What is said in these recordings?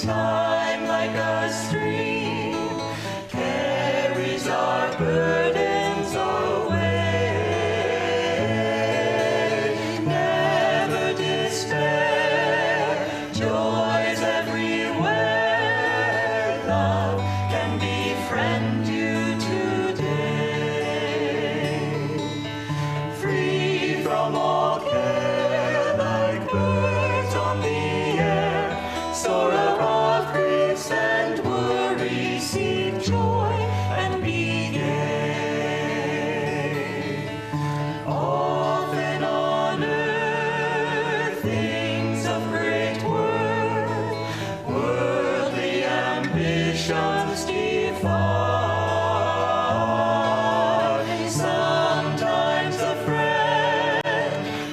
time like a stream carries our burdens away. Never despair, joys everywhere. Love can befriend you today. Free from all care, like birds on the air, soar above griefs and worries, seek joy and be gay. Often on earth, things of great worth, worldly ambitions defy. Sometimes a friend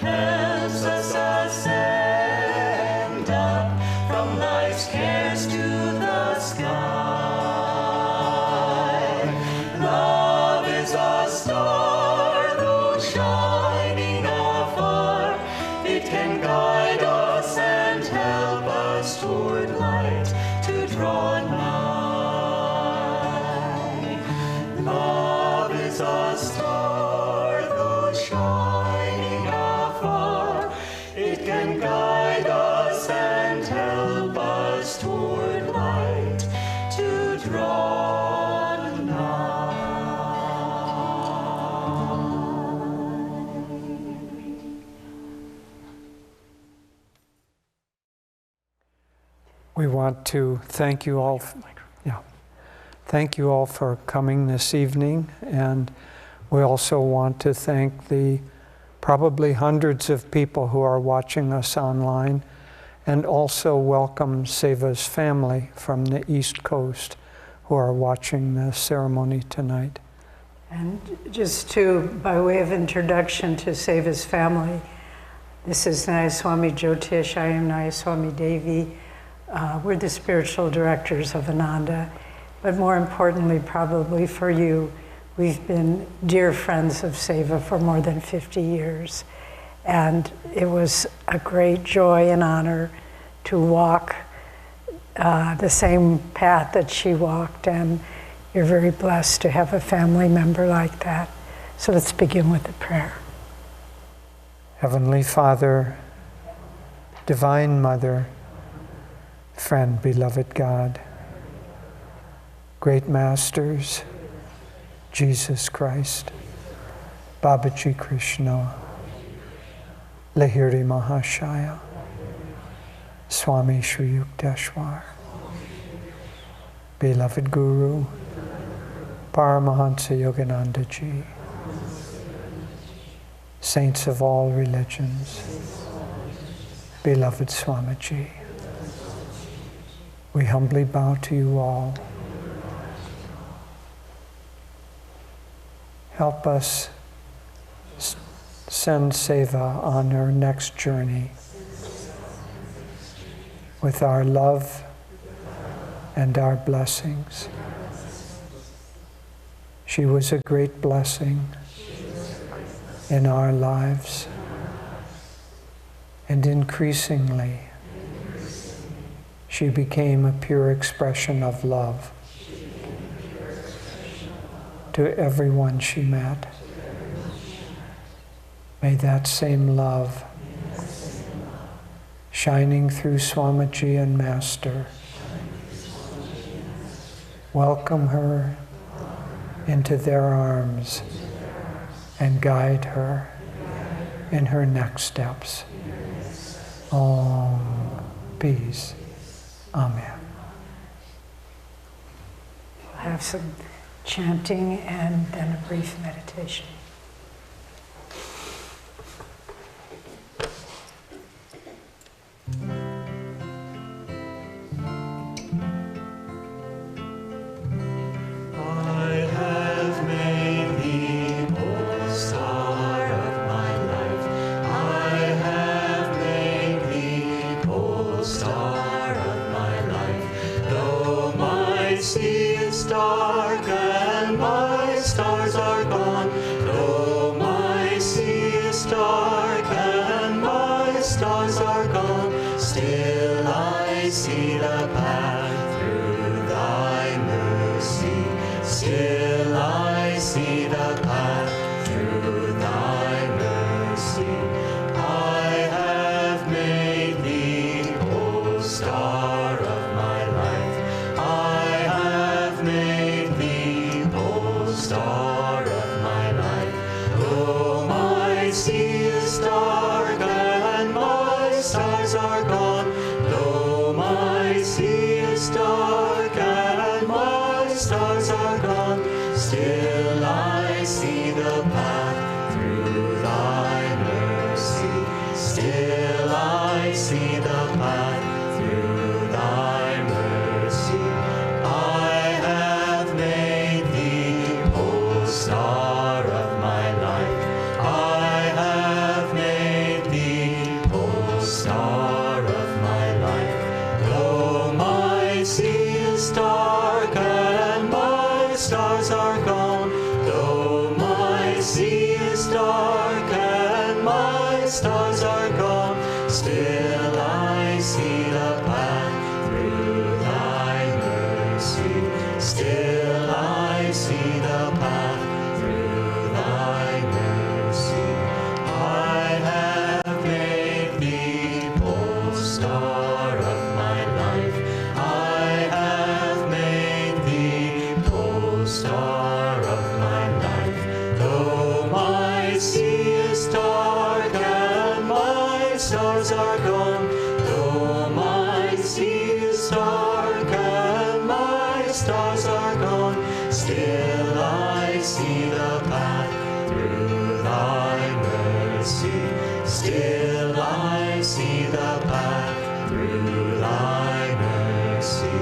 helps us ascend up from life's cares to the sky. Love is a star, though shining afar. It can guide us and help us toward light to draw nigh. Love is a star, though shining afar. It can guide us and help us toward light to draw nigh. We want to thank you all. Thank you all for coming this evening, and we also want to thank the probably hundreds of people who are watching us online, and also welcome Seva's family from the East Coast who are watching the ceremony tonight. And just by way of introduction to Seva's family, this is Nayaswami Jyotish, I am Nayaswami Devi. We're the spiritual directors of Ananda, but more importantly, probably for you, we've been dear friends of Seva for more than 50 years. And it was a great joy and honor to walk the same path that she walked, and you're very blessed to have a family member like that. So let's begin with the prayer. Heavenly Father, Divine Mother, friend, beloved God, great masters, Jesus Christ, Babaji Krishna, Lahiri Mahashaya, Swami Sri Yukteswar, beloved Guru, Paramahansa Yogananda Ji, saints of all religions, beloved Swamiji, we humbly bow to you all. Help us send Seva on her next journey with our love and our blessings. She was a great blessing in our lives, and increasingly she became a pure expression of love to everyone she met. May that same love shining through Swamiji and Master welcome her into their arms and guide her in her next steps. Om, peace. Amen. We'll have some chanting and then a brief meditation. Dark and my stars are gone, still I see see the path through thy mercy. Still I see the path through thy mercy. I have made thee, O star of my life. I have made thee, O star of my life. Though my sea is dark and my stars are gone, though my sea is dark and my stars are gone, still I see the path through thy mercy. Still I see the path through thy mercy. I have made thee, O star of my life. I have made thee, O star of my life. Though my sea is dark and my stars are gone, though my sea is dark and my stars are gone, still I see the path through thy mercy. Still I see the path through thy mercy. I have made thee, O star of my life. I have made thee, O star of my life. Though my sea is dark and my stars are gone, though my sea is dark and my stars are gone, still I see the path through thy mercy. Still I see the path through thy mercy.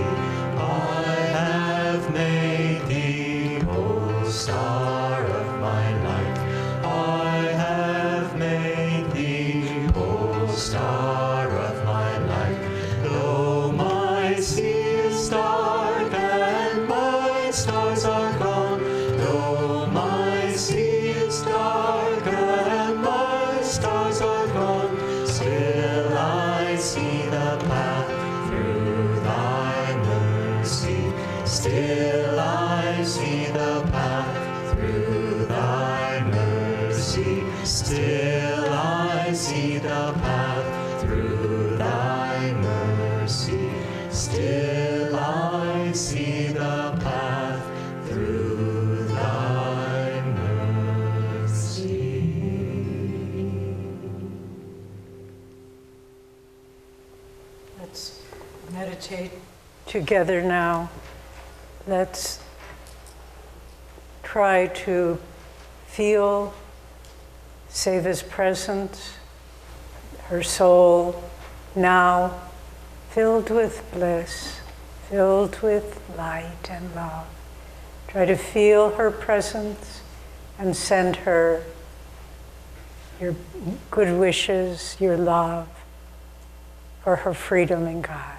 I have made thee, O star of my life. I have made thee, O star of my life. Though my sea is dark and my stars are gone, though my sea is dark and my stars are gone, still I see the path through thy mercy. Still I see the path through thy mercy. Still I see the path through thy mercy. Still I see the path through thy mercy. Let's meditate together now. Let's try to feel Seva's presence, her soul now filled with bliss, filled with light and love. Try to feel her presence and send her your good wishes, your love for her freedom in God.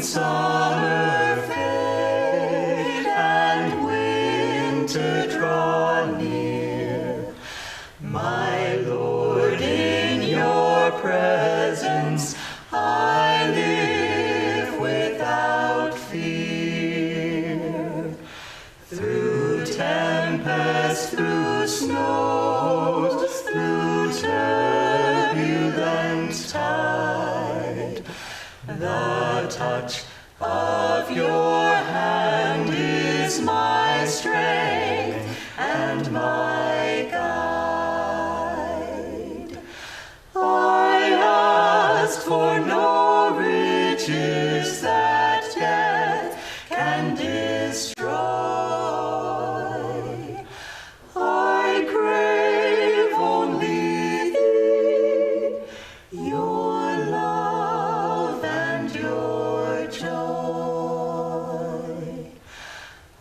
Summer fade and winter draw near, my Lord, in your presence I live without fear. Through tempest, through snows, through turbulent tide, the touch of your hand is my strength and my guide. I ask for no riches that death can destroy. I crave only thee, your love and your joy.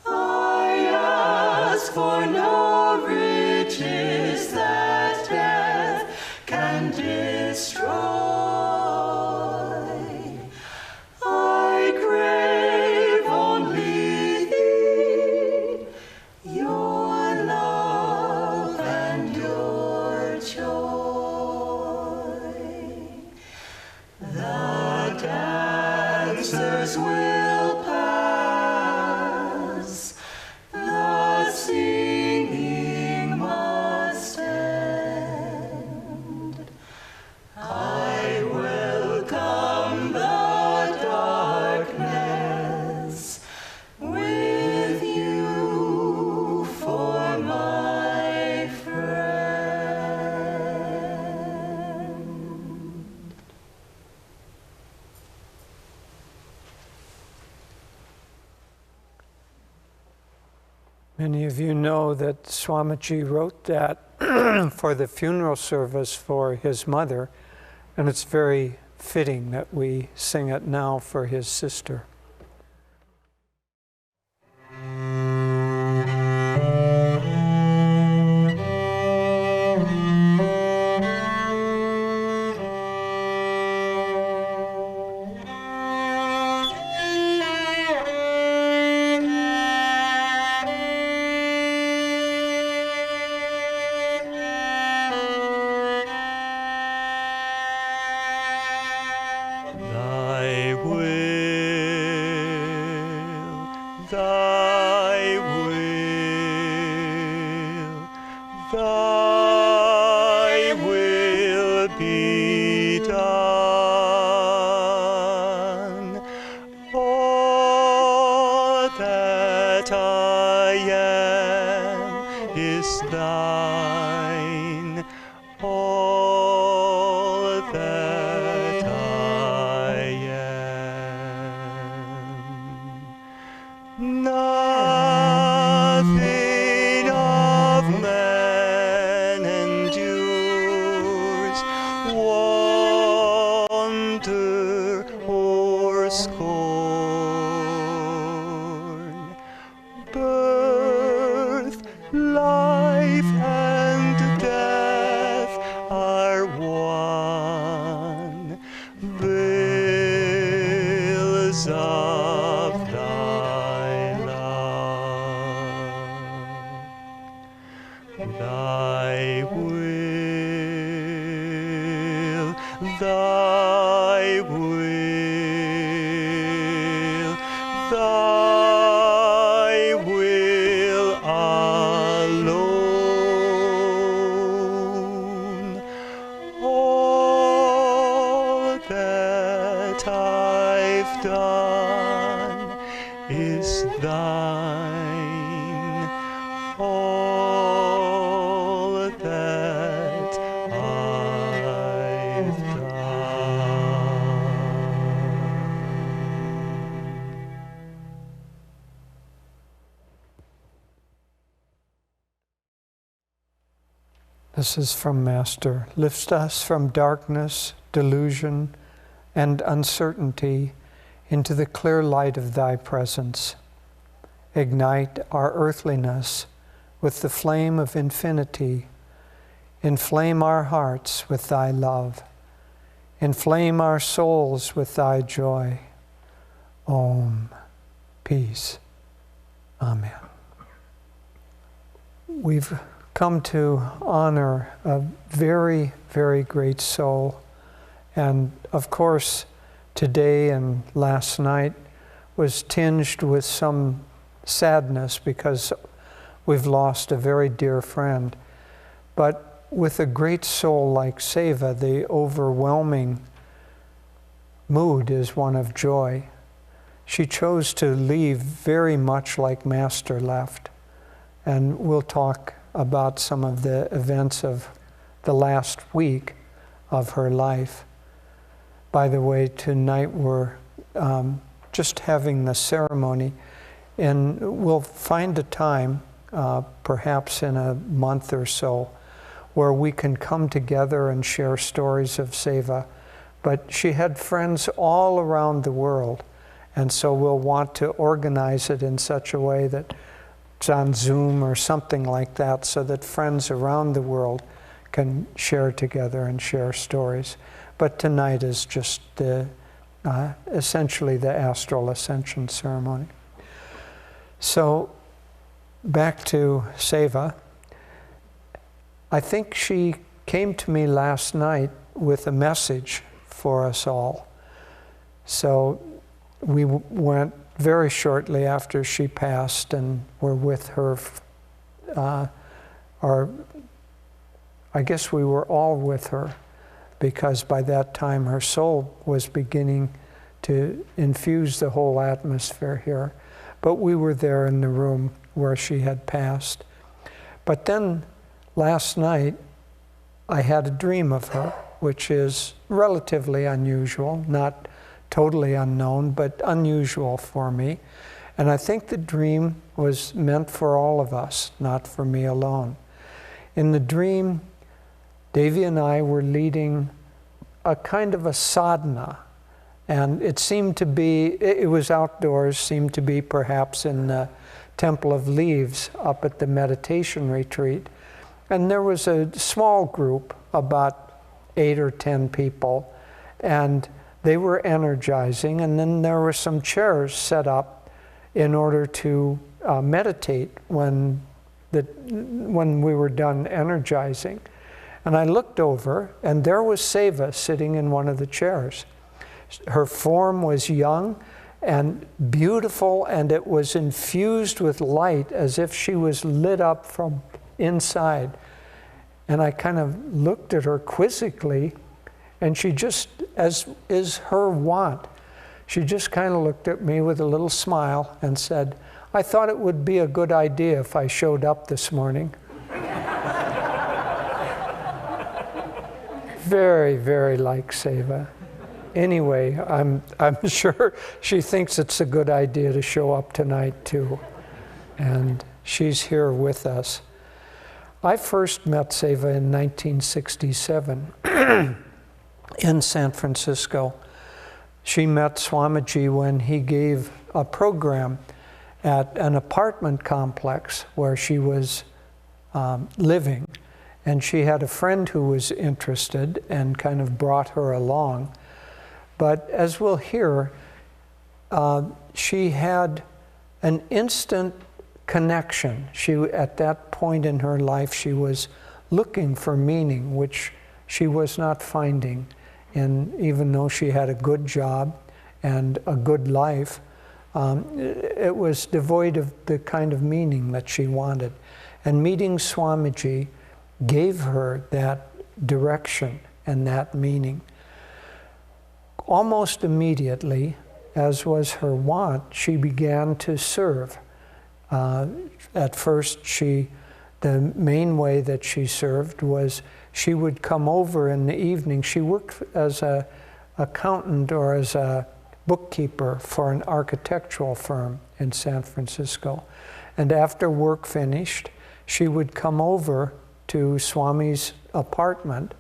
I ask for no riches that death can destroy. answers will pass. The singing must end. I welcome the darkness with you for my friend. Many of you know that Swamiji wrote that for the funeral service for his mother, and it's very fitting that we sing it now for his sister. Thy will, thy will, thy will be done. All that I am is thine. All that I am. Nothing of man endures wonder or scorn. Birth, life, and death are one. Veils of thy love. Thy will, thy will, thy will alone. All that I've done is thine. All that I've done. This is from Master. Lift us from darkness, delusion, and uncertainty into the clear light of thy presence. Ignite our earthliness with the flame of infinity. Inflame our hearts with thy love. Inflame our souls with thy joy. Om. Peace. Amen. We've come to honor a very, very great soul. And of course, today and last night was tinged with some sadness because we've lost a very dear friend. But with a great soul like Seva, the overwhelming mood is one of joy. She chose to leave very much like Master left. And we'll talk about some of the events of the last week of her life. By the way, tonight we're just having the ceremony, and we'll find a time, perhaps in a month or so, where we can come together and share stories of Seva. But she had friends all around the world, and so we'll want to organize it in such a way that it's on Zoom or something like that, so that friends around the world can share together and share stories. But tonight is just essentially the Astral Ascension ceremony. So back to Seva. I think she came to me last night with a message for us all. So we went very shortly after she passed and were with her, I guess we were all with her, because by that time her soul was beginning to infuse the whole atmosphere here. But we were there in the room where she had passed. But then last night I had a dream of her, which is relatively unusual, not totally unknown, but unusual for me. And I think the dream was meant for all of us, not for me alone. In the dream, Devi and I were leading a kind of a sadhana. And it seemed to be, it was outdoors, seemed to be perhaps in the Temple of Leaves up at the meditation retreat. And there was a small group, about 8 or 10 people, and they were energizing, and then there were some chairs set up in order to meditate when we were done energizing. And I looked over, and there was Seva sitting in one of the chairs. Her form was young and beautiful, and it was infused with light as if she was lit up from inside. And I kind of looked at her quizzically, and she just, as is her wont, she just kind of looked at me with a little smile and said, "I thought it would be a good idea if I showed up this morning." Very, very like Seva. Anyway, I'm sure she thinks it's a good idea to show up tonight too. And she's here with us. I first met Seva in 1967 in San Francisco. She met Swamiji when he gave a program at an apartment complex where she was living. And she had a friend who was interested and kind of brought her along. But as we'll hear, she had an instant connection. At that point in her life, she was looking for meaning, which she was not finding. And even though she had a good job and a good life, it was devoid of the kind of meaning that she wanted. And meeting Swamiji gave her that direction and that meaning. Almost immediately, as was her wont, she began to serve. At first, the main way that she served was she would come over in the evening. She worked as an accountant or as a bookkeeper for an architectural firm in San Francisco. And after work finished, she would come over to Swami's apartment,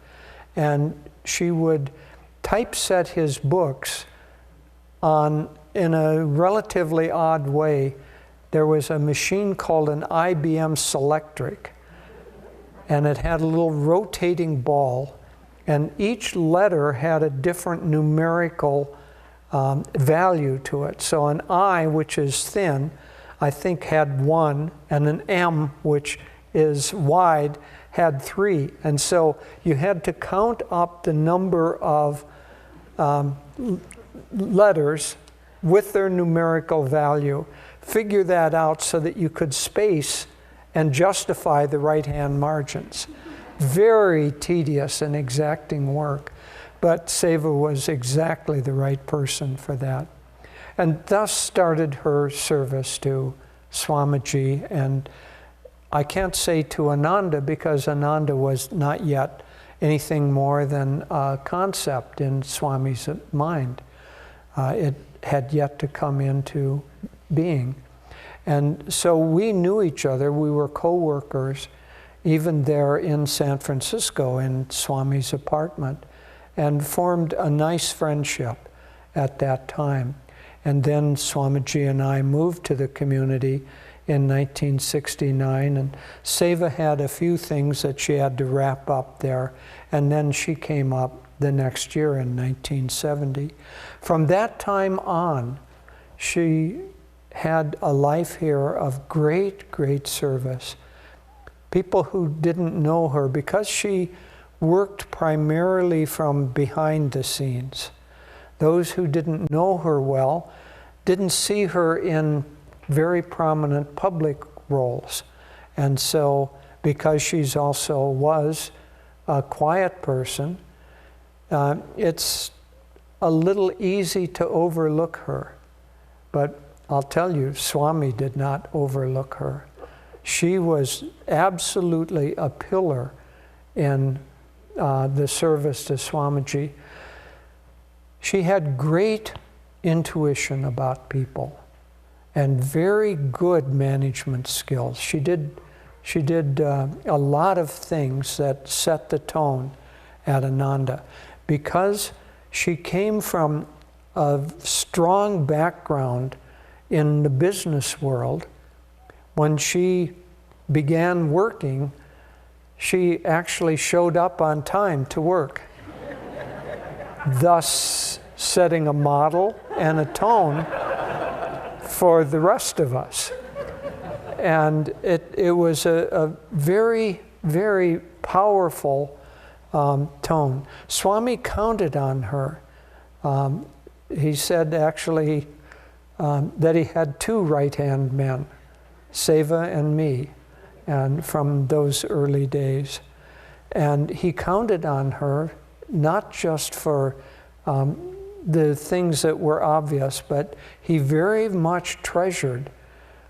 and she would typeset his books in a relatively odd way. There was a machine called an IBM Selectric, and it had a little rotating ball, and each letter had a different numerical value to it. So an I, which is thin, I think had 1, and an M, which is wide, had 3. And so you had to count up the number of letters with their numerical value, figure that out so that you could space and justify the right-hand margins. Very tedious and exacting work, but Seva was exactly the right person for that. And thus started her service to Swamiji, and I can't say to Ananda because Ananda was not yet anything more than a concept in Swami's mind. It had yet to come into being. And so we knew each other. We were co-workers, even there in San Francisco in Swami's apartment, and formed a nice friendship at that time. And then Swamiji and I moved to the community in 1969, and Seva had a few things that she had to wrap up there, and then she came up the next year in 1970. From that time on, she had a life here of great, great service. People who didn't know her, because she worked primarily from behind the scenes, those who didn't know her well didn't see her in very prominent public roles. And so, because she's also was a quiet person, it's a little easy to overlook her. But I'll tell you, Swami did not overlook her. She was absolutely a pillar in the service to Swamiji. She had great intuition about people and very good management skills. She did a lot of things that set the tone at Ananda. Because she came from a strong background in the business world, when she began working, she actually showed up on time to work, thus setting a model and a tone for the rest of us. And it was a very, very powerful tone. Swami counted on her. He said actually that he had two right-hand men, Seva and me, and from those early days. And he counted on her not just for the things that were obvious, but he very much treasured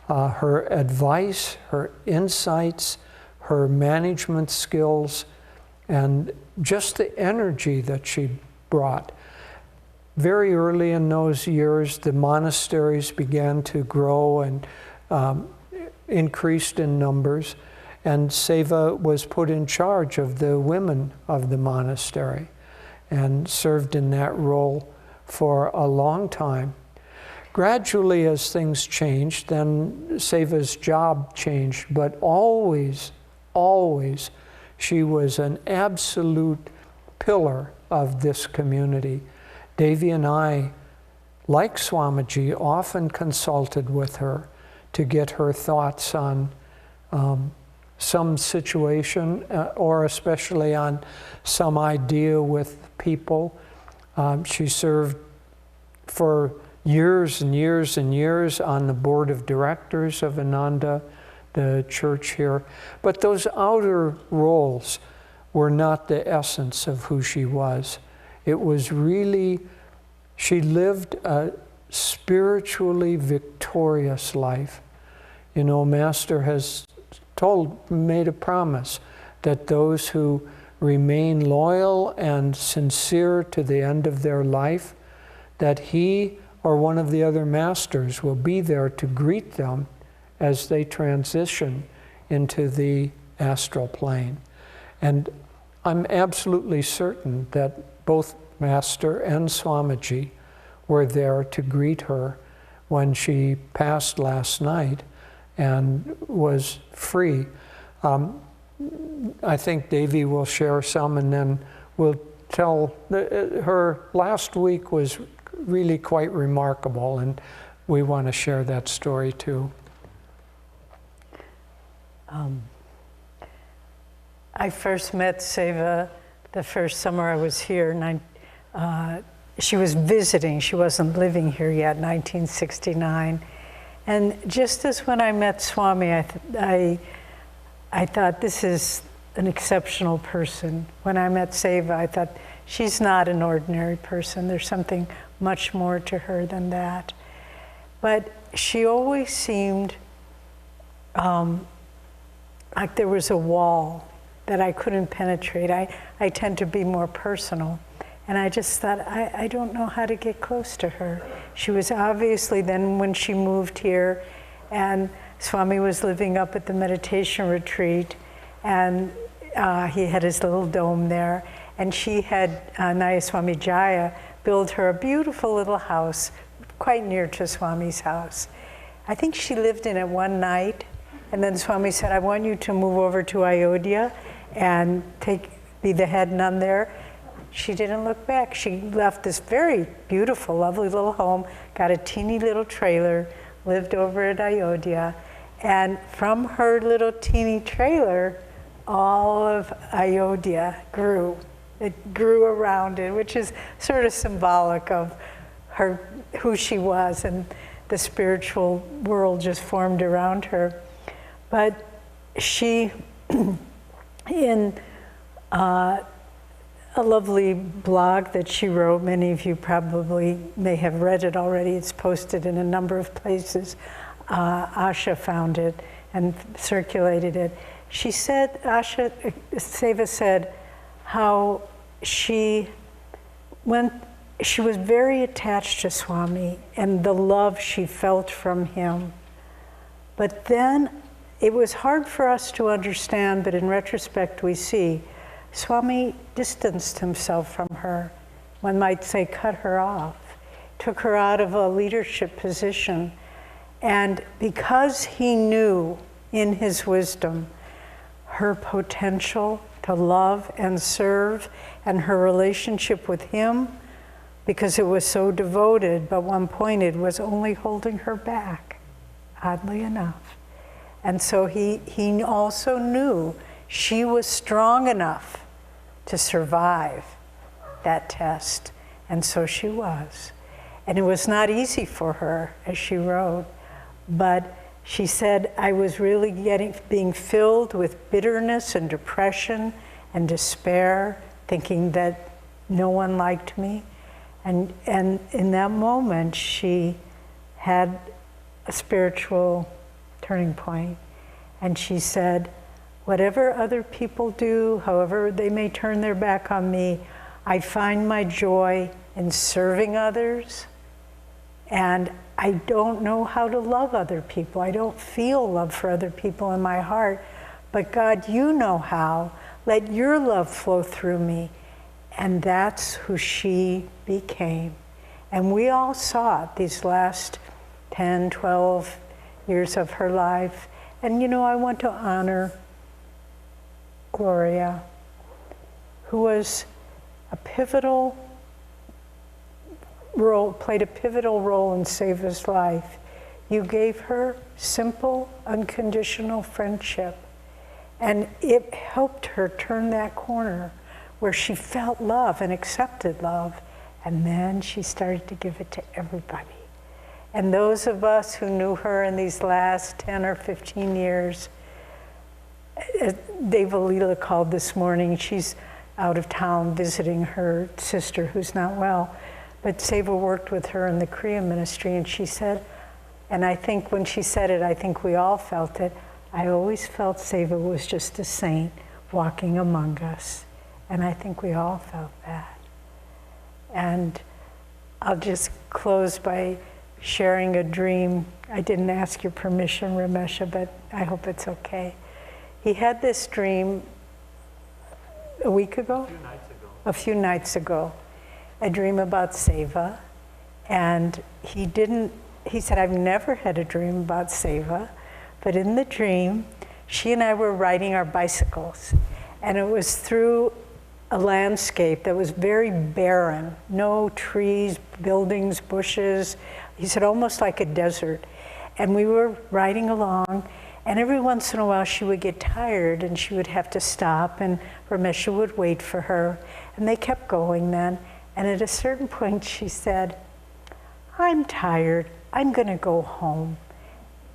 her advice, her insights, her management skills, and just the energy that she brought. Very early in those years, the monasteries began to grow and increased in numbers, and Seva was put in charge of the women of the monastery and served in that role for a long time. Gradually, as things changed, then Seva's job changed, but always, always, she was an absolute pillar of this community. Devi and I, like Swamiji, often consulted with her to get her thoughts on some situation, or especially on some idea with people. She served for years and years and years on the board of directors of Ananda, the church here. But those outer roles were not the essence of who she was. It was really, she lived a spiritually victorious life. You know, Master has made a promise that those who remain loyal and sincere to the end of their life, that he or one of the other masters will be there to greet them as they transition into the astral plane. And I'm absolutely certain that both Master and Swamiji were there to greet her when she passed last night and was free. I think Devi will share some, and then we'll tell. Her last week was really quite remarkable, and we want to share that story too. I first met Seva the first summer I was here. She was visiting, she wasn't living here yet, 1969. And just as when I met Swami, I thought, this is an exceptional person. When I met Seva, I thought, she's not an ordinary person. There's something much more to her than that. But she always seemed like there was a wall that I couldn't penetrate. I tend to be more personal. And I just thought, I don't know how to get close to her. She was obviously, then when she moved here, and Swami was living up at the meditation retreat, and he had his little dome there, and she had Nayaswami Jaya build her a beautiful little house quite near to Swami's house. I think she lived in it one night, and then Swami said, I want you to move over to Ayodhya and be the head nun there. She didn't look back. She left this very beautiful, lovely little home, got a teeny little trailer, lived over at Ayodhya, and from her little teeny trailer, all of Ayodhya grew. It grew around it, which is sort of symbolic of who she was, and the spiritual world just formed around her. But she, in a lovely blog that she wrote, many of you probably may have read it already, it's posted in a number of places. Asha found it and circulated it. She said, Seva said, how she was very attached to Swami and the love she felt from him. But then it was hard for us to understand, but in retrospect we see Swami distanced himself from her. One might say cut her off, took her out of a leadership position. And because he knew in his wisdom her potential to love and serve and her relationship with him, because it was so devoted but one-pointed, was only holding her back, oddly enough. And so he also knew she was strong enough to survive that test, and so she was. And it was not easy for her, as she wrote, but she said, I was really being filled with bitterness and depression and despair, thinking that no one liked me. And in that moment, she had a spiritual turning point. And she said, whatever other people do, however they may turn their back on me, I find my joy in serving others. And I don't know how to love other people. I don't feel love for other people in my heart. But God, you know how. Let your love flow through me. And that's who she became. And we all saw it these last 10, 12 years of her life. And you know, I want to honor Gloria, who was a pivotal role, played a pivotal role in Seva's life. You gave her simple, unconditional friendship. And it helped her turn that corner where she felt love and accepted love. And then she started to give it to everybody. And those of us who knew her in these last 10 or 15 years, Devi Leela called this morning. She's out of town visiting her sister who's not well. But Seva worked with her in the Kriya ministry, and she said, and I think when she said it, I think we all felt it, I always felt Seva was just a saint walking among us. And I think we all felt that. And I'll just close by sharing a dream. I didn't ask your permission, Ramesha, but I hope it's okay. He had this dream a week ago? A few nights ago. A dream about Seva. And he said, I've never had a dream about Seva, but in the dream, she and I were riding our bicycles. And it was through a landscape that was very barren, no trees, buildings, bushes. He said, almost like a desert. And we were riding along, and every once in a while she would get tired and she would have to stop, and Ramesha would wait for her. And they kept going then. And at a certain point she said, I'm tired, I'm gonna go home.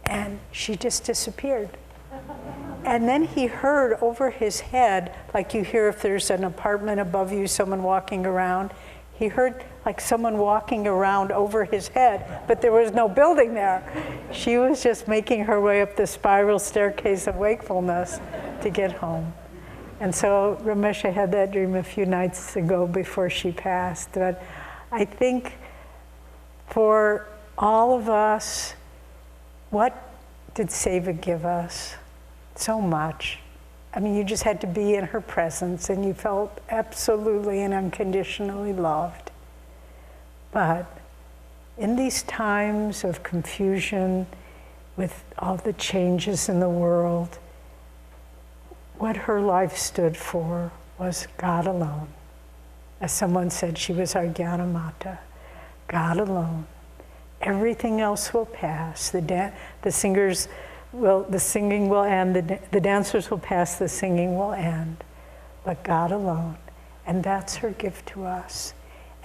And she just disappeared. And then he heard over his head, like you hear if there's an apartment above you, someone walking around, he heard like someone walking around over his head, but there was no building there. She was just making her way up the spiral staircase of wakefulness to get home. And so Ramesha had that dream a few nights ago before she passed. But I think for all of us, what did Seva give us? So much. I mean, you just had to be in her presence and you felt absolutely and unconditionally loved. But in these times of confusion, with all the changes in the world, what her life stood for was God alone. As someone said, she was our Jnana Mata, God alone. Everything else will pass. The singers will, the singing will end, the dancers will pass, the singing will end, but God alone. And that's her gift to us.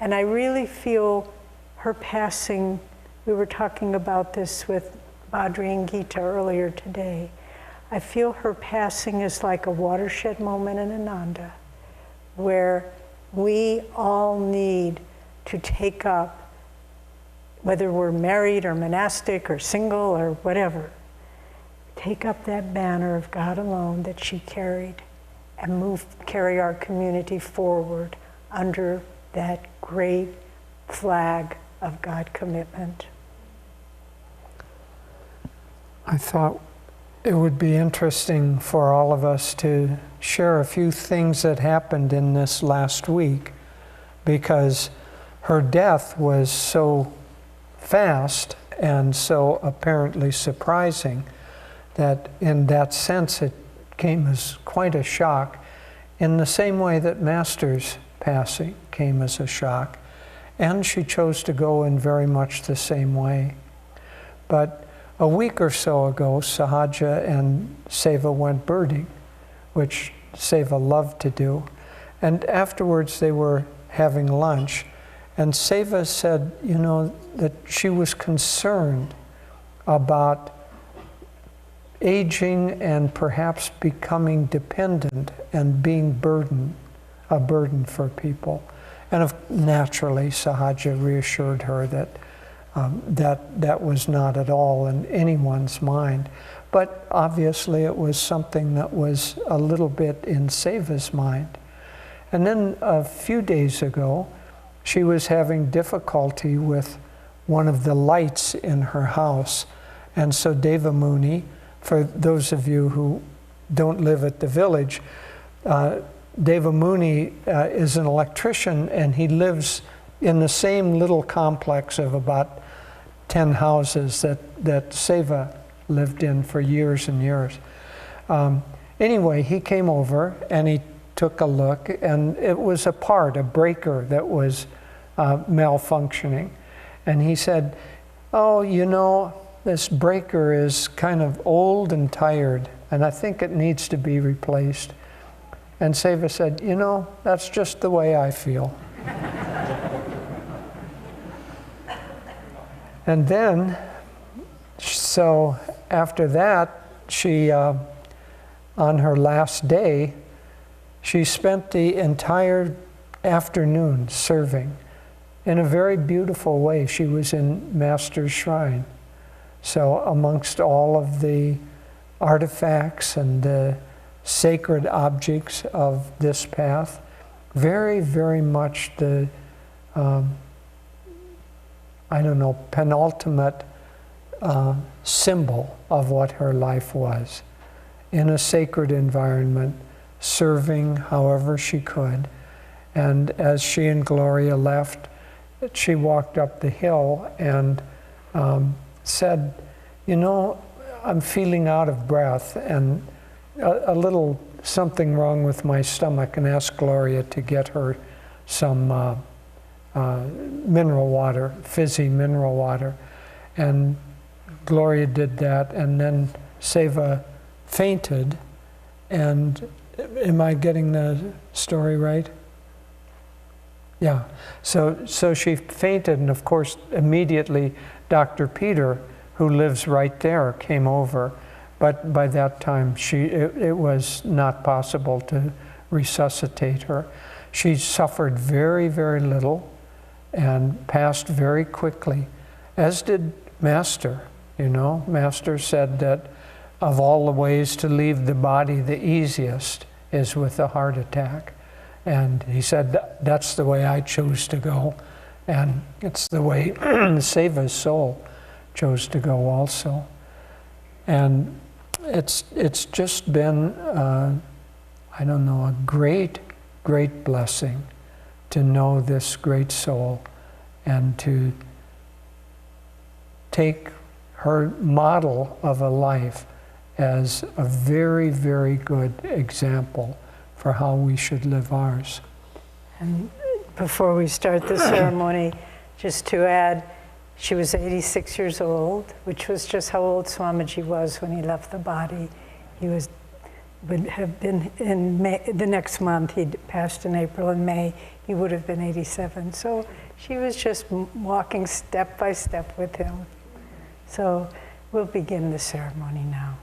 And I really feel her passing, we were talking about this with Badri and Gita earlier today. I feel her passing is like a watershed moment in Ananda, where we all need to take up, whether we're married or monastic or single or whatever, take up that banner of God alone that she carried and carry our community forward under that great flag of God commitment. I thought it would be interesting for all of us to share a few things that happened in this last week, because her death was so fast and so apparently surprising that in that sense it came as quite a shock, in the same way that Master's passing came as a shock. And she chose to go in very much the same way. But a week or so ago, Sahaja and Seva went birding, which Seva loved to do. And afterwards they were having lunch. And Seva said, you know, that she was concerned about aging and perhaps becoming dependent and being a burden for people. And naturally, Sahaja reassured her that that was not at all in anyone's mind. But obviously it was something that was a little bit in Seva's mind. And then a few days ago, she was having difficulty with one of the lights in her house. And so Deva Muni, for those of you who don't live at the village, Deva Muni is an electrician, and he lives in the same little complex of about 10 houses that Seva lived in for years and years. Anyway, he came over and he took a look, and it was a breaker that was malfunctioning. And he said, oh, you know, this breaker is kind of old and tired, and I think it needs to be replaced. And Seva said, you know, that's just the way I feel. And then, so after that, she, on her last day, she spent the entire afternoon serving in a very beautiful way. She was in Master's shrine. So amongst all of the artifacts and the sacred objects of this path, very, very much the, penultimate symbol of what her life was. In a sacred environment, serving however she could. And as she and Gloria left, she walked up the hill and said, you know, I'm feeling out of breath and a little something wrong with my stomach, and asked Gloria to get her some mineral water, fizzy mineral water. And Gloria did that, and then Seva fainted. And am I getting the story right? Yeah. So she fainted, and of course, immediately Dr. Peter, who lives right there, came over. But by that time, it was not possible to resuscitate her. She suffered very, very little and passed very quickly, as did Master. You know, Master said that of all the ways to leave the body, the easiest is with a heart attack. And he said, that's the way I chose to go. And it's the way Seva's soul chose to go also. And it's just been, a great, great blessing to know this great soul and to take her model of a life as a very, very good example for how we should live ours. And before we start the ceremony, just to add, she was 86 years old, which was just how old Swamiji was when he left the body. He would have been in May, the next month, he'd passed in April and May, he would have been 87. So She was just walking step by step with him. So we'll begin the ceremony now.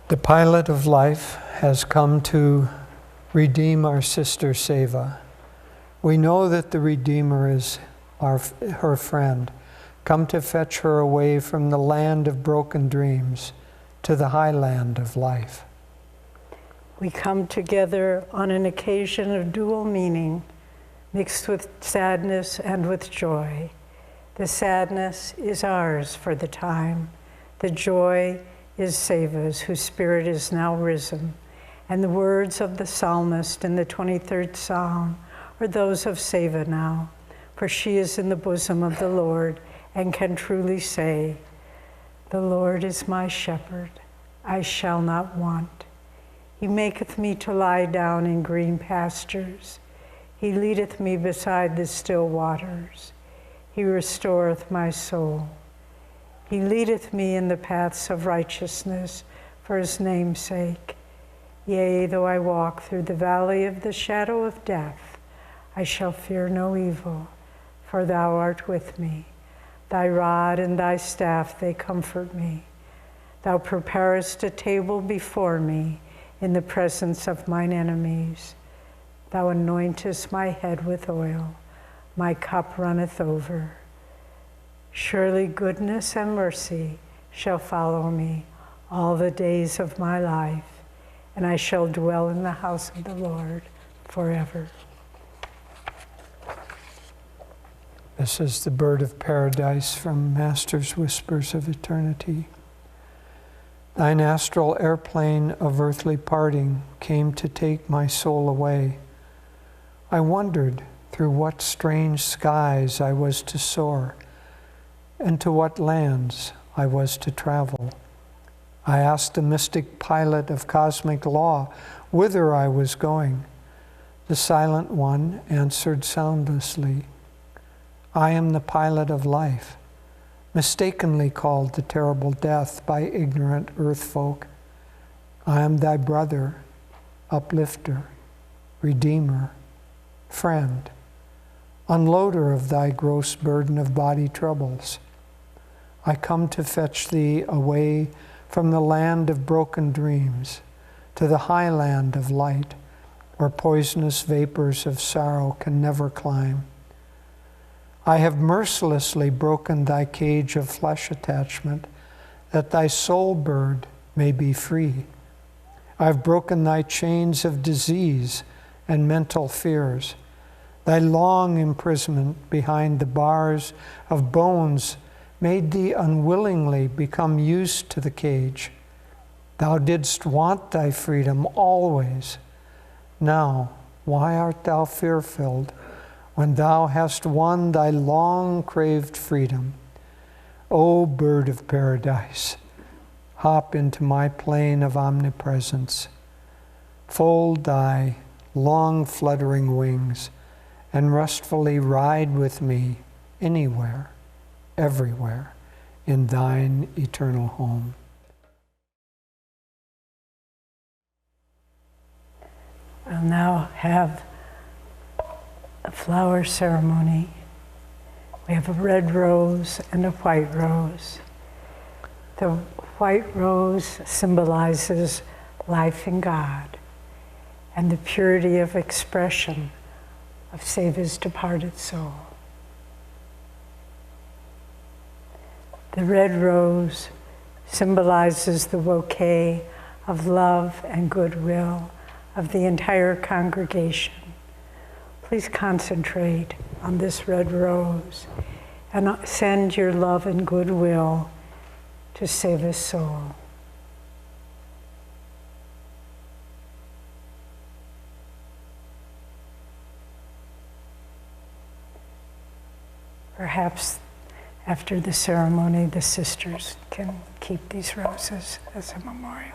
The pilot of life has come to redeem our sister Seva. We know that the Redeemer is her friend, come to fetch her away from the land of broken dreams to the high land of life. We come together on an occasion of dual meaning, mixed with sadness and with joy. The sadness is ours for the time. The joy is Seva's, whose spirit is now risen. And the words of the psalmist in the 23rd Psalm are those of Seva now, for she is in the bosom of the Lord and can truly say, "The Lord is my shepherd, I shall not want. He maketh me to lie down in green pastures. He leadeth me beside the still waters. He restoreth my soul. He leadeth me in the paths of righteousness for his name's sake. Yea, though I walk through the valley of the shadow of death, I shall fear no evil, for thou art with me. Thy rod and thy staff, they comfort me. Thou preparest a table before me in the presence of mine enemies. Thou anointest my head with oil. My cup runneth over. Surely goodness and mercy shall follow me all the days of my life, and I shall dwell in the house of the Lord forever." This is the bird of paradise from Master's Whispers of Eternity. Thine astral airplane of earthly parting came to take my soul away. I wondered through what strange skies I was to soar, and to what lands I was to travel. I asked the mystic pilot of cosmic law whither I was going. The silent one answered soundlessly, "I am the pilot of life, mistakenly called the terrible death by ignorant earth folk. I am thy brother, uplifter, redeemer, friend, unloader of thy gross burden of body troubles. I come to fetch thee away from the land of broken dreams to the high land of light, where poisonous vapors of sorrow can never climb. I have mercilessly broken thy cage of flesh attachment, that thy soul bird may be free. I have broken thy chains of disease and mental fears. Thy long imprisonment behind the bars of bones made thee unwillingly become used to the cage. Thou didst want thy freedom always. Now, why art thou fear-filled when thou hast won thy long-craved freedom? O bird of paradise, hop into my plane of omnipresence. Fold thy long fluttering wings and restfully ride with me anywhere, everywhere, in thine eternal home." We'll now have a flower ceremony. We have a red rose and a white rose. The white rose symbolizes life in God and the purity of expression of Seva's departed soul. The red rose symbolizes the bouquet of love and goodwill of the entire congregation. Please concentrate on this red rose and send your love and goodwill to Seva's soul. Perhaps after the ceremony, the sisters can keep these roses as a memorial.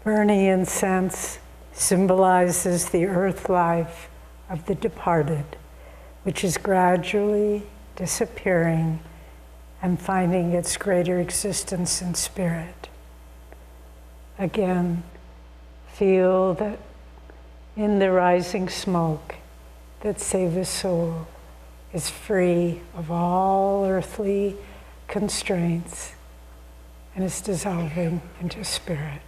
Burning incense symbolizes the earth life of the departed, which is gradually disappearing and finding its greater existence in spirit. Again, feel that in the rising smoke, that Seva's soul is free of all earthly constraints and is dissolving into spirit.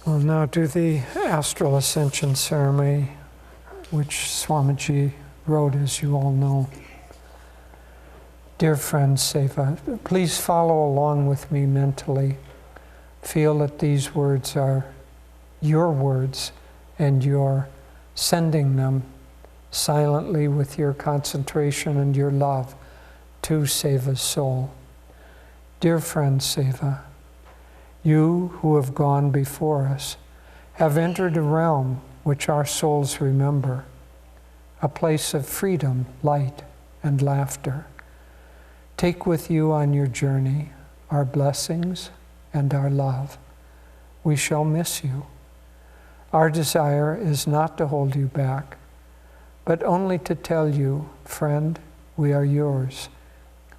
We'll now do the Astral Ascension ceremony, which Swamiji wrote, as you all know. Dear friend Seva, please follow along with me mentally. Feel that these words are your words and you're sending them silently with your concentration and your love to Seva's soul. Dear friend Seva, you who have gone before us have entered a realm which our souls remember, a place of freedom, light, and laughter. Take with you on your journey our blessings and our love. We shall miss you. Our desire is not to hold you back, but only to tell you, friend, we are yours.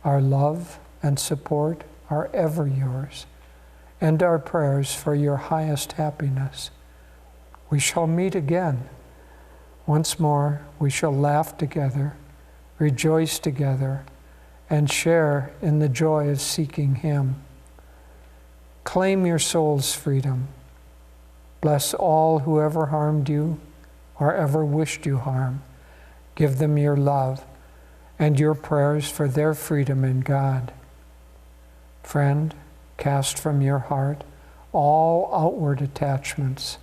Our love and support are ever yours, and our prayers for your highest happiness. We shall meet again. Once more, we shall laugh together, rejoice together, and share in the joy of seeking Him. Claim your soul's freedom. Bless all who ever harmed you or ever wished you harm. Give them your love and your prayers for their freedom in God. Friend, cast from your heart all outward attachments.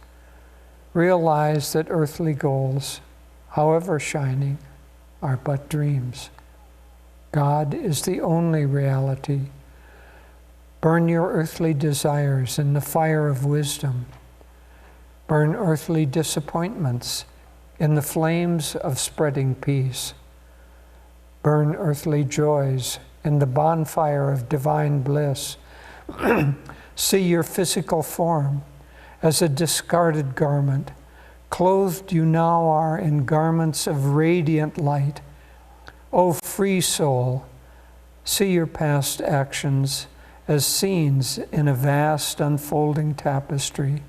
Realize that earthly goals, however shining, are but dreams. God is the only reality. Burn your earthly desires in the fire of wisdom. Burn earthly disappointments in the flames of spreading peace. Burn earthly joys in the bonfire of divine bliss. See your physical form as a discarded garment. Clothed you now are in garments of radiant light. O free soul, see your past actions as scenes in a vast unfolding tapestry.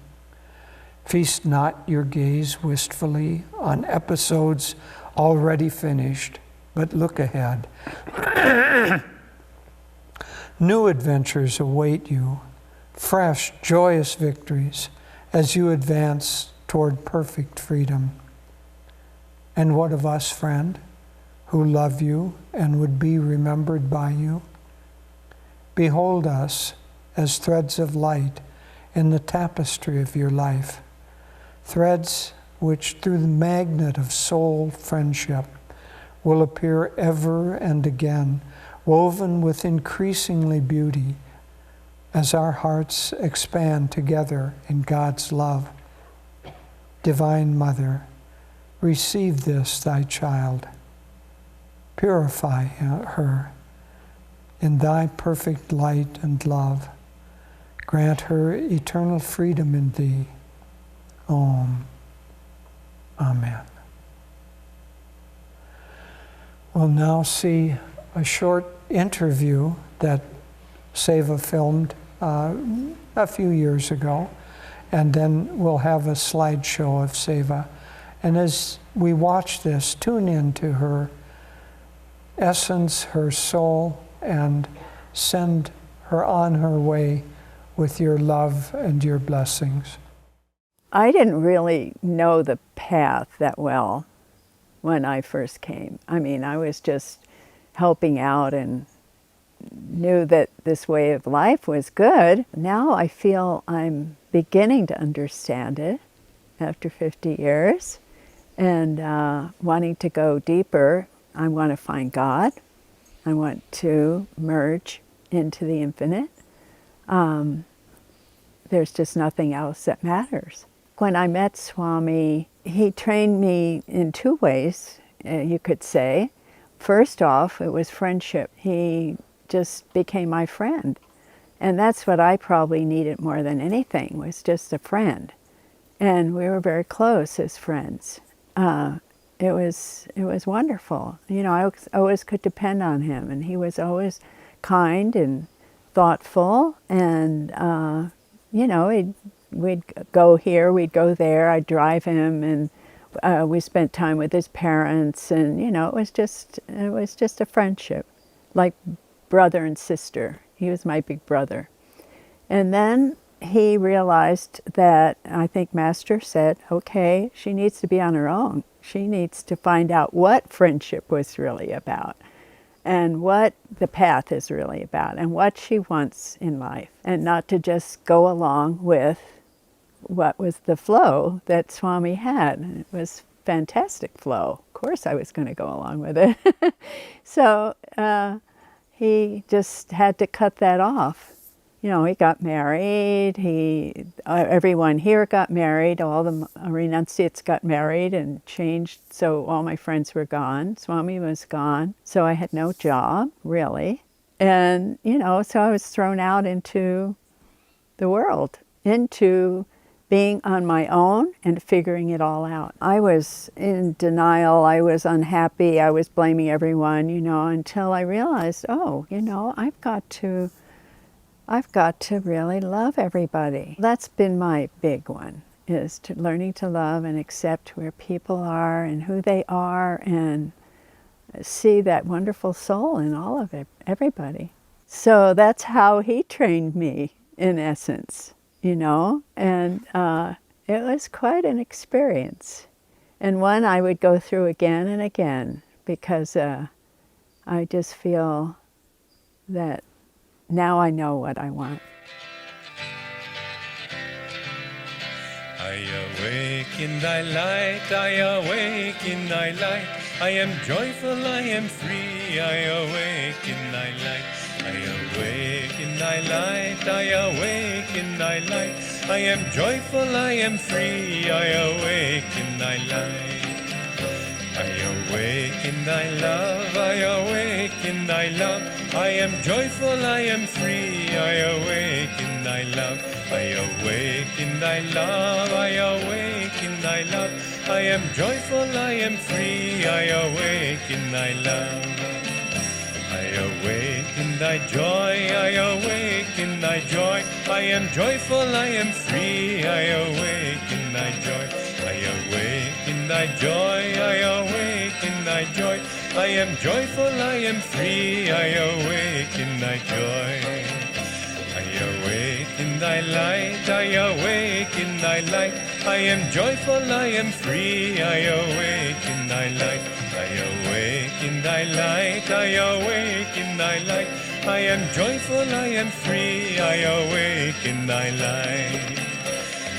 Feast not your gaze wistfully on episodes already finished, but look ahead. New adventures await you, fresh, joyous victories as you advance toward perfect freedom. And what of us, friend, who love you and would be remembered by you? Behold us as threads of light in the tapestry of your life, threads which through the magnet of soul friendship will appear ever and again, woven with increasingly beauty as our hearts expand together in God's love. Divine Mother, receive this thy child. Purify her in thy perfect light and love. Grant her eternal freedom in thee. Om. Amen. We'll now see a short interview that Seva filmed a few years ago, and then we'll have a slideshow of Seva. And as we watch this, tune into her essence, her soul, and send her on her way with your love and your blessings. I didn't really know the path that well when I first came. I mean, I was just helping out and knew that this way of life was good. Now I feel I'm beginning to understand it after 50 years and wanting to go deeper. I want to find God. I want to merge into the infinite. There's just nothing else that matters. When I met Swami, he trained me in two ways, you could say. first off, it was friendship. He just became my friend. And that's what I probably needed more than anything, was just a friend. And we were very close as friends. It was wonderful. You know, I always could depend on him, and he was always kind and thoughtful. And you know, we'd go here, we'd go there. I'd drive him, and we spent time with his parents. And you know, it was just a friendship, like brother and sister. He was my big brother. And then he realized that, I think Master said, okay, she needs to be on her own. She needs to find out what friendship was really about, and what the path is really about, and what she wants in life, and not to just go along with what was the flow that Swami had. It was fantastic flow. Of course I was going to go along with it. So he just had to cut that off. You know, he got married, everyone here got married, all the renunciates got married and changed, so all my friends were gone. Swami was gone, so I had no job, really. And, you know, so I was thrown out into the world, into being on my own and figuring it all out. I was in denial, I was unhappy, I was blaming everyone, you know, until I realized, oh, you know, I've got to really love everybody. That's been my big one, is learning to love and accept where people are and who they are, and see that wonderful soul in all of it, everybody. So that's how he trained me, in essence, you know, and it was quite an experience, and one I would go through again and again, because I just feel that now I know what I want. I awake in thy light, I awake in thy light. I am joyful, I am free, I awake in thy light. I awake in thy light, I awake in thy light. I am joyful, I am free, I awake in thy light. I awake in thy love, I awake in thy love. I am joyful, I am free, I awake in thy love. I awake in thy love, I awake in thy love. I am joyful, I am free, I awake in thy love. I awake in thy joy, I awake in thy joy. I am joyful, I am free, I awake in thy joy. I awake in thy joy, I awake in thy joy. I am joyful, I am free, I awake in thy joy. I awake in thy light, I awake in thy light. I am joyful, I am free, I awake in thy light. I awake in thy light, I awake in thy light. I am joyful, I am free, I awake in thy light.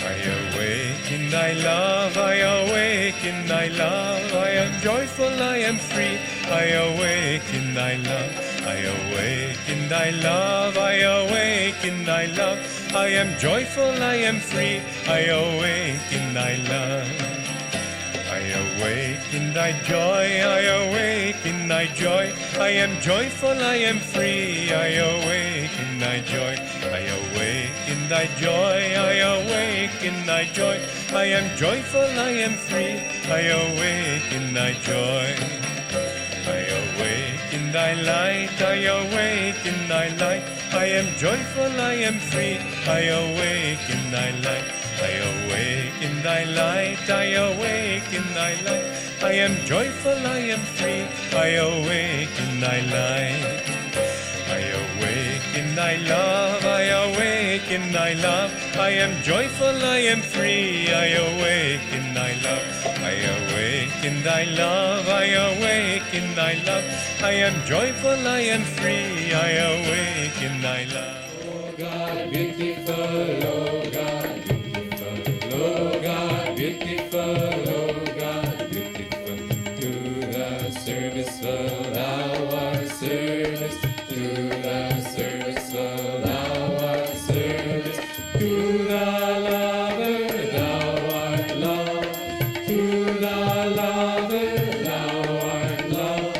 I awake in thy love, I awake in thy love. I am joyful, I am free, I awake in thy love. I awake in thy love, I awake in thy love. I am joyful, I am free, I awake in thy love. I awake in thy joy, I awake in thy joy. I am joyful, I am free, I awake in thy joy. I awake in thy joy, I awake in thy joy. I am joyful, I am free, I awake in thy joy. I awake in thy light, I awake in thy light. I am joyful, I am free, I awake in thy light. I awake in thy light, I awake in thy light. I am joyful, I am free, I awake in thy light. I awake in thy love, I awake in thy love. I am joyful, I am free, I awake in thy love. I awake in thy love, I awake in thy love. I am joyful, I am free, I awake in thy love. Oh God, beautiful, oh God, beautiful, oh God, beautiful, oh God, beautiful. To the serviceful, thou art service. To the serviceful, thou art service. To the lover, thou art love. To the lover, thou art love.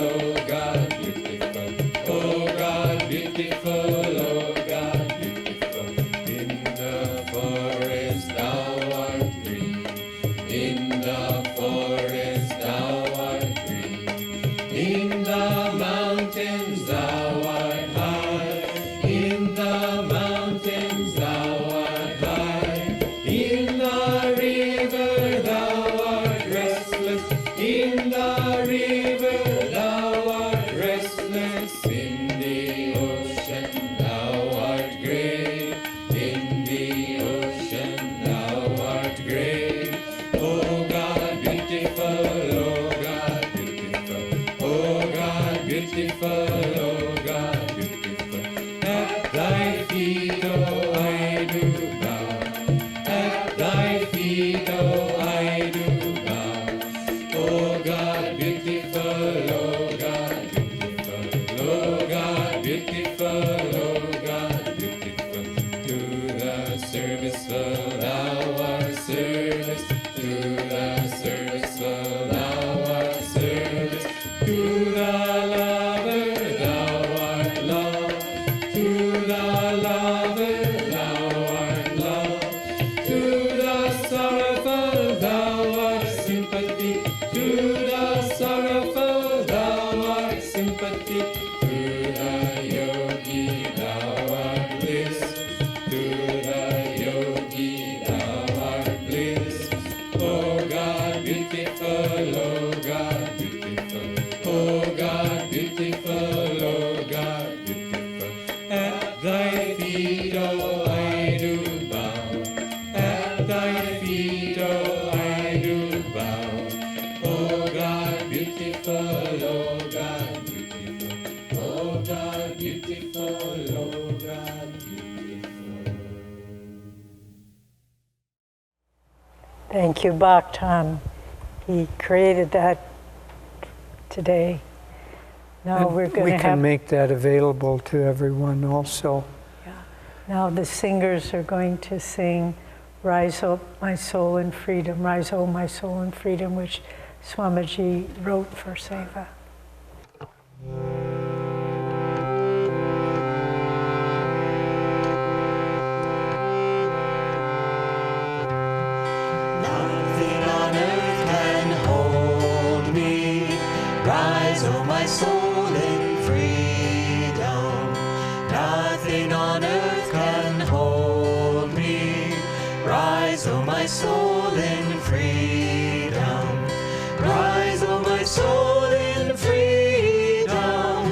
oh God, beautiful. Oh God, beautiful, oh God, beautiful. In the forest thou art green. In the forest thou art green. In the mountains thou art high. In the mountains thou art high. In the river thou art restless. In the river thou art restless. In the ocean thou art great. In the ocean thou art great. Oh God, beautiful, oh God, beautiful. Oh God, beautiful, oh God, beautiful. At thy feet, oh, I do bow. At thy feet, oh, I do bow. Oh God, beautiful, oh God, beautiful. Oh God, beautiful, oh God, beautiful. To the serviceful thou art service. To the serviceful thou art service. To the lover thou art love. To the lover thou art love. To the sorrowful thou art sympathy. To the sorrowful thou art sympathy. To the yogi thou art bliss. To the yogi thou art bliss. Oh God, beautiful, oh God, beautiful. Oh God, beautiful, oh God, beautiful. At thy feet, oh, I do bow. At thy feet, oh, I do bow. Oh God, beautiful, oh God, beautiful. Oh God, beautiful, oh God, beautiful. Thank you, Bhaktan. He created that today. Now And we're going we to can have. make that available to everyone also. Now the singers are going to sing "Rise Up, My Soul in Freedom," "Rise, O My Soul in Freedom," which Swamiji wrote for Seva. Nothing on earth can hold me. Rise, oh my soul in freedom. Nothing on earth can hold me. Rise, oh my soul in freedom. Rise, oh my soul in freedom.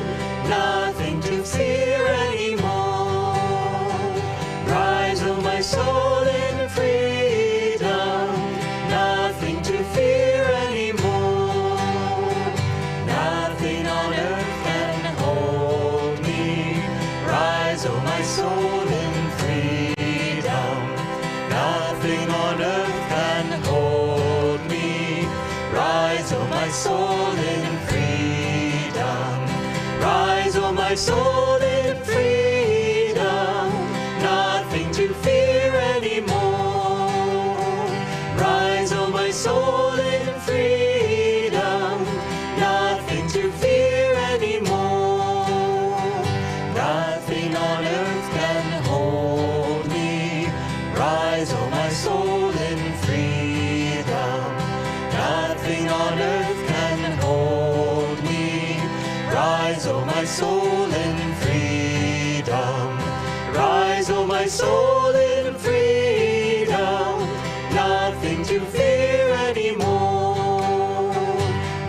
Nothing to fear anymore. Rise, oh my soul in freedom. Nothing to fear anymore. Nothing on earth can hold me. Rise, oh my soul in freedom. Nothing on earth can hold me. Rise, oh my soul in freedom. Rise, oh my soul in freedom. Nothing to fear anymore. Rise, oh my soul in freedom. Nothing to fear anymore. Nothing on earth can hold me. Rise, oh my soul in freedom. Nothing on earth can hold me. Rise, oh my soul in freedom. Rise, oh my soul in freedom. Nothing to fear anymore.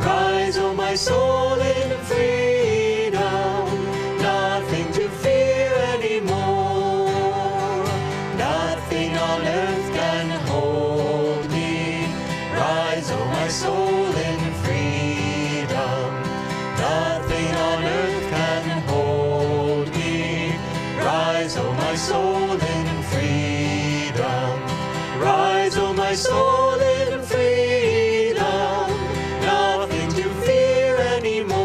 Rise, oh my soul in freedom. Nothing to fear anymore. Nothing on earth can hold me. Rise, oh my soul in freedom. Nothing on earth can hold me. Rise, oh my soul in freedom. Rise, oh my soul in freedom. Nothing to fear anymore.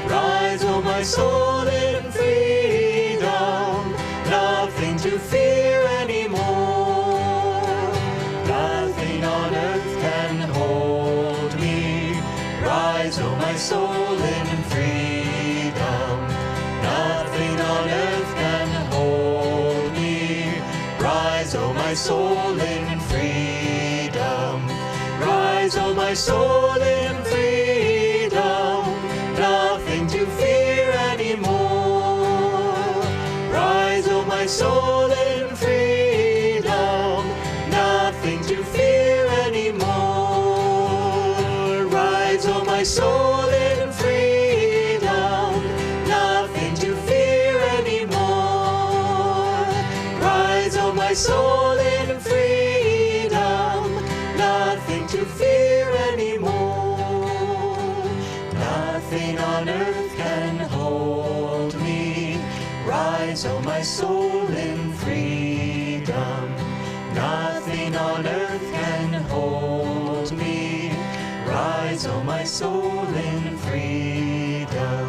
Rise, oh my soul in freedom. Nothing to fear anymore. Nothing on earth can hold me. Rise, oh oh my soul, in freedom. Nothing on earth can hold me. Rise, oh my soul, in freedom. Rise, oh my soul, in freedom. Nothing to fear anymore. Rise, oh my soul, in freedom. Nothing to fear anymore. Rise, oh my soul, in freedom. Nothing to fear anymore. Rise, oh my soul, in freedom. Nothing to fear anymore. Nothing on earth can hold me. Rise, oh my soul, in freedom. Nothing on earth can hold me. Rise, oh my soul, in freedom.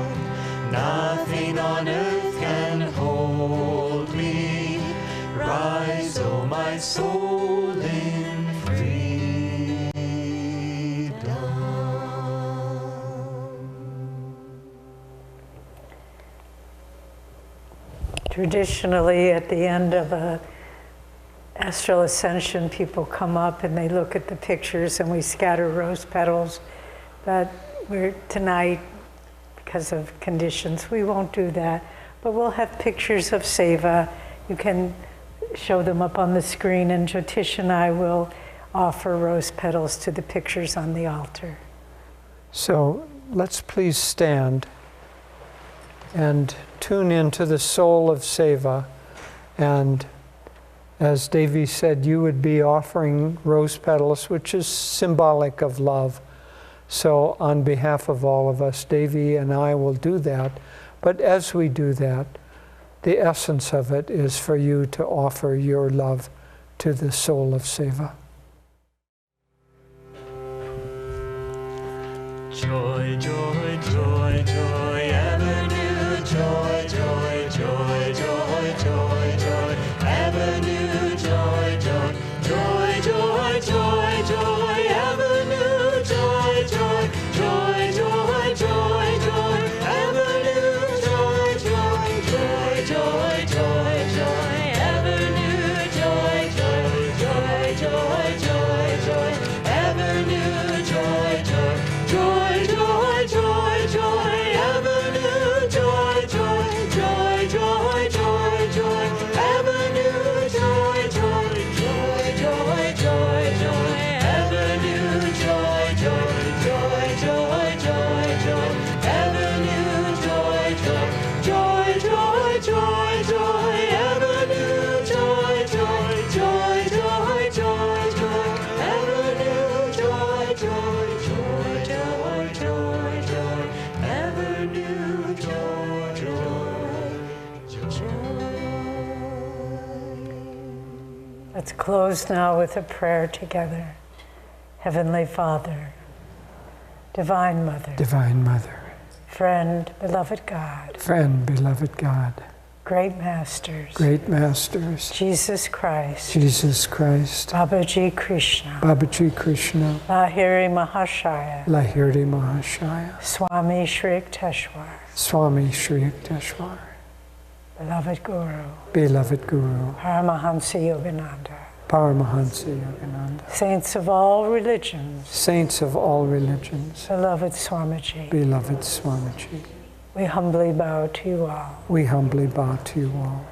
Nothing on earth can hold me. Rise, oh my soul, in freedom. Traditionally, at the end of a Astral Ascension, people come up and they look at the pictures and we scatter rose petals. But tonight, because of conditions, we won't do that. But we'll have pictures of Seva. You can show them up on the screen, and Jyotish and I will offer rose petals to the pictures on the altar. So let's please stand and tune into the soul of Seva. And as Devi said, you would be offering rose petals, which is symbolic of love. So on behalf of all of us, Devi and I will do that. But as we do that, the essence of it is for you to offer your love to the soul of Seva. Joy, joy, joy, joy, ever new joy, joy, joy, joy, joy, joy, ever new joy, joy, joy, joy, joy, joy, ever new joy, joy, joy, joy, joy, joy, ever new joy, joy, joy, joy, joy, joy, ever new joy, joy, joy, joy, joy, joy, ever new joy, joy, joy, joy, joy, joy, ever new joy, joy, joy, joy, joy, joy, ever new joy, joy, joy, joy, joy, joy, ever new joy, joy, joy, joy, joy, joy, ever new joy, joy, joy, joy, joy, joy, ever new joy, joy, joy, joy, joy, joy, ever new joy, joy, joy, joy, joy, joy, ever new joy, joy, joy. Let's close now with a prayer together. Heavenly Father, Divine Mother, Divine Mother, friend, beloved God, friend, beloved God, great masters, great masters, Jesus Christ, Jesus Christ, Babaji Krishna, Babaji Krishna, Lahiri Mahashaya, Lahiri Mahashaya, Swami Shri Yukteswar, Swami Shri Yukteswar, beloved Guru, beloved Guru, Paramahansa Yogananda, Paramahansa Yogananda, saints of all religions, saints of all religions, beloved Swamiji, beloved Swamiji, we humbly bow to you all. we humbly bow to you all.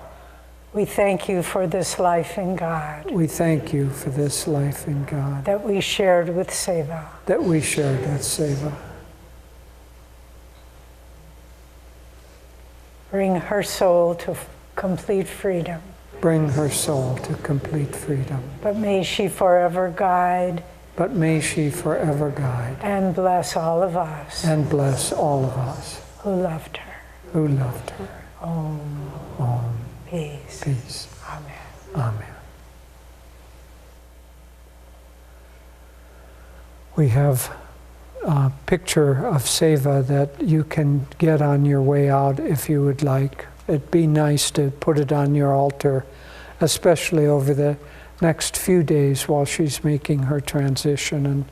We thank you for this life in God We thank you for this life in God that we shared with Seva. that we shared with Seva. Bring her soul to complete freedom, Bring her soul to complete freedom, but may she forever guide but may she forever guide and bless all of us and bless all of us who loved her. who loved her. Om. Om. Peace. Peace. Amen. Amen. We have a picture of Seva that you can get on your way out if you would like. It'd be nice to put it on your altar, especially over the next few days while she's making her transition and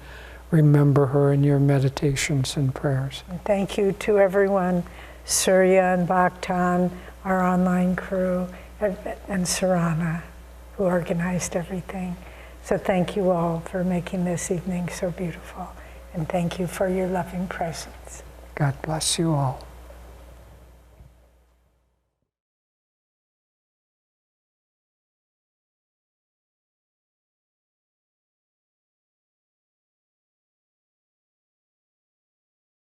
remember her in your meditations and prayers. And thank you to everyone, Surya and Bhaktan, our online crew, and Sarana, who organized everything. So thank you all for making this evening so beautiful. And thank you for your loving presence. God bless you all.